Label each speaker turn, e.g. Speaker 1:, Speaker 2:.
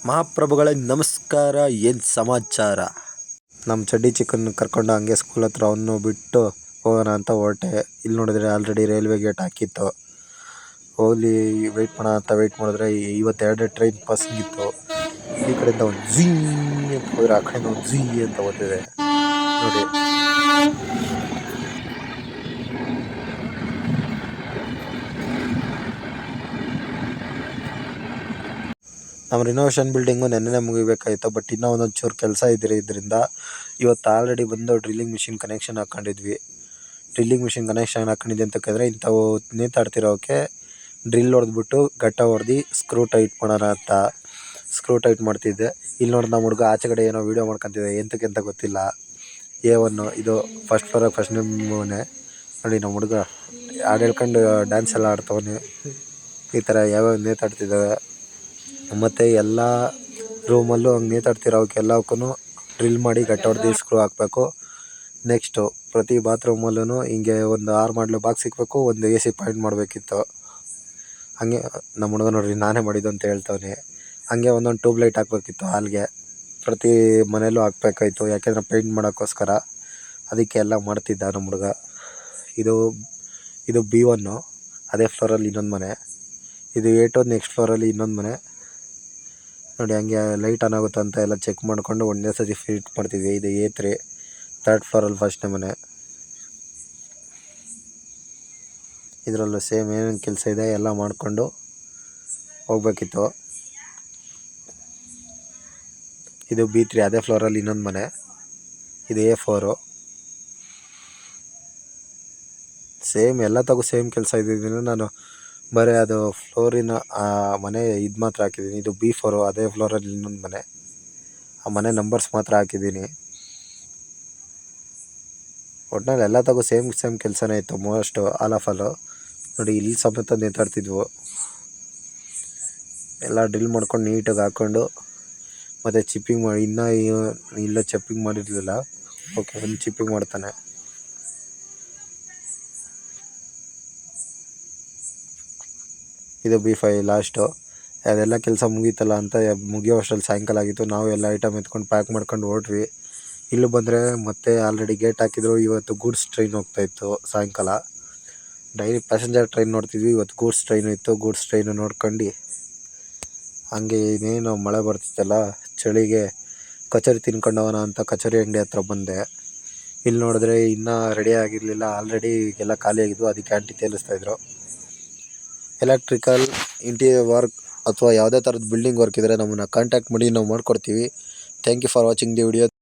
Speaker 1: ಮಹಾಪ್ರಭುಗಳೇ ನಮಸ್ಕಾರ. ಏನು ಸಮಾಚಾರ? ನಮ್ಮ ಚಡ್ಡಿ ಚಿಕ್ಕನ್ನು ಕರ್ಕೊಂಡು ಹಂಗೆ ಸ್ಕೂಲ್ ಹತ್ರ ಅವನು ಬಿಟ್ಟು ಹೋಗೋಣ ಅಂತ ಹೊರಟೆ. ಇಲ್ಲಿ ನೋಡಿದ್ರೆ ಆಲ್ರೆಡಿ ರೈಲ್ವೆ ಗೇಟ್ ಹಾಕಿತ್ತು. ಹೋಗ್ಲಿ ವೆಯ್ಟ್ ಮಾಡೋಣ ಅಂತ ವೆಯ್ಟ್ ಮಾಡಿದ್ರೆ ಇವತ್ತೆರಡು ಟ್ರೈನ್ ಪಾಸಿಂಗ್ ಇತ್ತು. ಈ ಕಡೆಯಿಂದ ಒಂದು ಝೀ ಅಂತ ಹೋದ್ರೆ ಆ ಕಡೆಯಿಂದ ಒಂದು ಝೀ ಅಂತ ಓದ್ತಿದೆ ನೋಡಿ. ನಮ್ಮ ರಿನೋವೇಷನ್ ಬಿಲ್ಡಿಂಗು ನೆನ್ನೆ ಮುಗಿಬೇಕಾಯಿತು. ಬಟ್ ಇನ್ನೂ ಒಂದೊಂದು ಚೂರು ಕೆಲಸ ಇದರಿಂದ ಇವತ್ತು ಆಲ್ರೆಡಿ ಬಂದು ಡ್ರಿಲ್ಲಿಂಗ್ ಮಿಷಿನ್ ಕನೆಕ್ಷನ್ ಹಾಕ್ಕೊಂಡಿದ್ವಿ. ಡ್ರಿಲ್ಲಿಂಗ್ ಮಿಷಿನ್ ಕನೆಕ್ಷನ್ ಹಾಕ್ಕೊಂಡಿದ್ದೆ ಅಂತ ಕೇಳಿದ್ರೆ ಇಂಥವು ನೇತಾಡ್ತಿರೋಕ್ಕೆ ಡ್ರಿಲ್ ಹೊಡೆದ್ಬಿಟ್ಟು ಗಟ್ಟ ಹೊಡೆದು ಸ್ಕ್ರೂ ಟೈಟ್ ಮಾಡೋಣ ಅಂತ ಸ್ಕ್ರೂ ಟೈಟ್ ಮಾಡ್ತಿದ್ದೆ. ಇಲ್ಲಿ ನೋಡಿ ನಮ್ಮ ಹುಡುಗ ಆಚೆ ಕಡೆ ಏನೋ ವೀಡಿಯೋ ಮಾಡ್ಕೊತಿದ್ದೆ, ಎಂತಕ್ಕೆಂತ ಗೊತ್ತಿಲ್ಲ. A1 ಇದು ಫಸ್ಟ್ ಫ್ಲೋರಾಗ ಫಸ್ಟ್ ಮನೆ ನೋಡಿ. ನಮ್ಮ ಹುಡುಗ ಹಾಡು ಹೇಳ್ಕೊಂಡು ಡ್ಯಾನ್ಸ್ ಎಲ್ಲ ಆಡ್ತವನೆ. ಈ ಥರ ಯಾವ್ಯಾವ ನೇತಾಡ್ತಿದ್ದಾವೆ. ಮತ್ತು ಎಲ್ಲ ರೂಮಲ್ಲೂ ಹಂಗೆ ನೇತಾಡ್ತಿರೋಕ್ಕೆಲ್ಲಕ್ಕೂ ಡ್ರಿಲ್ ಮಾಡಿ ಗಟ್ಟ ಹೊಡೆದು ಸ್ಕ್ರೂ ಹಾಕಬೇಕು. ನೆಕ್ಸ್ಟು ಪ್ರತಿ ಬಾತ್ರೂಮಲ್ಲೂ ಹಿಂಗೆ ಒಂದು 6 ಮಾಡಲು ಬಾಕ್ಸ್ ಸಿಕ್ಕಬೇಕು, ಒಂದು AC ಪಾಯಿಂಟ್ ಮಾಡಬೇಕಿತ್ತು. ಹಾಗೆ ನಮ್ಮ ಹುಡುಗ ನೋಡ್ರಿ ನಾನೇ ಮಾಡಿದ್ದು ಅಂತ ಹೇಳ್ತವನೆ. ಹಾಗೆ ಒಂದೊಂದು ಟ್ಯೂಬ್ ಲೈಟ್ ಹಾಕಬೇಕಿತ್ತು ಹಾಲ್ಗೆ. ಪ್ರತಿ ಮನೆಯಲ್ಲೂ ಹಾಕ್ಬೇಕಾಯ್ತು, ಯಾಕೆಂದರೆ ಪೇಂಟ್ ಮಾಡೋಕ್ಕೋಸ್ಕರ. ಅದಕ್ಕೆ ಎಲ್ಲ ಮಾಡ್ತಿದ್ದ ನಮ್ಮ ಹುಡುಗ. ಇದು B1, ಅದೇ ಫ್ಲೋರಲ್ಲಿ ಇನ್ನೊಂದು ಮನೆ. ಇದು A2 ನೆಕ್ಸ್ಟ್ ಫ್ಲೋರಲ್ಲಿ ಇನ್ನೊಂದು ಮನೆ ನೋಡಿ. ಹಂಗೆ ಲೈಟ್ ಆನ್ ಆಗುತ್ತೆ ಅಂತ ಎಲ್ಲ ಚೆಕ್ ಮಾಡಿಕೊಂಡು ಒಂದೇ ಸತಿ ಫಿಟ್ ಮಾಡ್ತಿದ್ವಿ. ಇದು A3 ಥರ್ಡ್ ಫ್ಲೋರಲ್ಲಿ ಫಸ್ಟ್ನೇ ಮನೆ. ಇದರಲ್ಲೂ ಸೇಮ್ ಏನೇನು ಕೆಲಸ ಇದೆ ಎಲ್ಲ ಮಾಡಿಕೊಂಡು ಹೋಗ್ಬೇಕಿತ್ತು. ಇದು B3 ಅದೇ ಫ್ಲೋರಲ್ಲಿ ಇನ್ನೊಂದು ಮನೆ. ಇದು A4. ಸೇಮ್ ಎಲ್ಲ ತಗೋ ಸೇಮ್ ಕೆಲಸ ಇದ್ದಿದ್ದೀನಿ. ನಾನು ಬರೀ ಅದು ಫ್ಲೋರಿನ ಆ ಮನೆ ಇದು ಮಾತ್ರ ಹಾಕಿದ್ದೀನಿ. ಇದು B4 ಅದೇ ಫ್ಲೋರಲ್ಲಿ ಇನ್ನೊಂದು ಮನೆ. ಆ ಮನೆ ನಂಬರ್ಸ್ ಮಾತ್ರ ಹಾಕಿದ್ದೀನಿ. ಒಟ್ನಲ್ಲಿ ಎಲ್ಲ ತಗೋ ಸೇಮ್ ಕೆಲಸನೇ ಇತ್ತು ಮೋಸ್ಟ್ ಆಲ್ ಆಫ್ ಆಲು ನೋಡಿ. ಇಲ್ಲಿ ಸಮೇತ ನೇತಾಡ್ತಿದ್ವು. ಎಲ್ಲ ಡ್ರಿಲ್ ಮಾಡ್ಕೊಂಡು ನೀಟಾಗಿ ಹಾಕ್ಕೊಂಡು ಮತ್ತು ಚಿಪ್ಪಿಂಗ್ ಮಾಡಿ. ಇನ್ನೂ ಇಲ್ಲ ಚಿಪ್ಪಿಂಗ್ ಮಾಡಿರಲಿಲ್ಲ. ಓಕೆ, ಒಂದು ಚಿಪ್ಪಿಂಗ್ ಮಾಡ್ತಾನೆ. ಇದು B5 ಲಾಸ್ಟು. ಅದೆಲ್ಲ ಕೆಲಸ ಮುಗೀತಲ್ಲ ಅಂತ ಮುಗಿಯೋ ಅಷ್ಟರಲ್ಲಿ ಸಾಯಂಕಾಲ ಆಗಿತ್ತು. ನಾವು ಎಲ್ಲ ಐಟಮ್ ಎತ್ಕೊಂಡು ಪ್ಯಾಕ್ ಮಾಡ್ಕೊಂಡು ಹೊರಟ್ವಿ. ಇಲ್ಲಿ ಬಂದರೆ ಮತ್ತೆ ಆಲ್ರೆಡಿ ಗೇಟ್ ಹಾಕಿದ್ರು. ಇವತ್ತು ಗೂಡ್ಸ್ ಟ್ರೈನ್ ಹೋಗ್ತಾಯಿತ್ತು ಸಾಯಂಕಾಲ. ಡೈಲಿ ಪ್ಯಾಸೆಂಜರ್ ಟ್ರೈನ್ ನೋಡ್ತಿದ್ವಿ, ಇವತ್ತು ಗೂಡ್ಸ್ ಟ್ರೈನು ಇತ್ತು. ಗೂಡ್ಸ್ ಟ್ರೈನು ನೋಡ್ಕೊಂಡು ಹಂಗೆ ಇನ್ನೇನು ಮಳೆ ಬರ್ತಿತ್ತಲ್ಲ ಚಳಿಗೆ ಕಚೋರಿ ತಿನ್ಕೊಂಡು ಹೋಗೋಣ ಅಂತ ಕಚೋರಿ ಅಂಗಡಿ ಹತ್ರ ಬಂದೆ. ಇಲ್ಲಿ ನೋಡಿದ್ರೆ ಇನ್ನೂ ರೆಡಿ ಆಗಿರಲಿಲ್ಲ. ಆಲ್ರೆಡಿ ಎಲ್ಲ ಖಾಲಿ ಆಗಿದ್ವು. ಅದಕ್ಕೆ ಆಂಟಿ ತೇಲಿಸ್ತಾಯಿದ್ರು. ಎಲೆಕ್ಟ್ರಿಕಲ್ ಇಂಟೀರಿಯರ್ ವರ್ಕ್ ಅಥವಾ ಯಾವುದೇ ಥರದ ಬಿಲ್ಡಿಂಗ್ ವರ್ಕ್ ಇದ್ದರೆ ನಮ್ಮನ್ನು ಕಾಂಟ್ಯಾಕ್ಟ್ ಮಾಡಿ, ನಾವು ಮಾಡಿಕೊಡ್ತೀವಿ. Thank you for watching the video.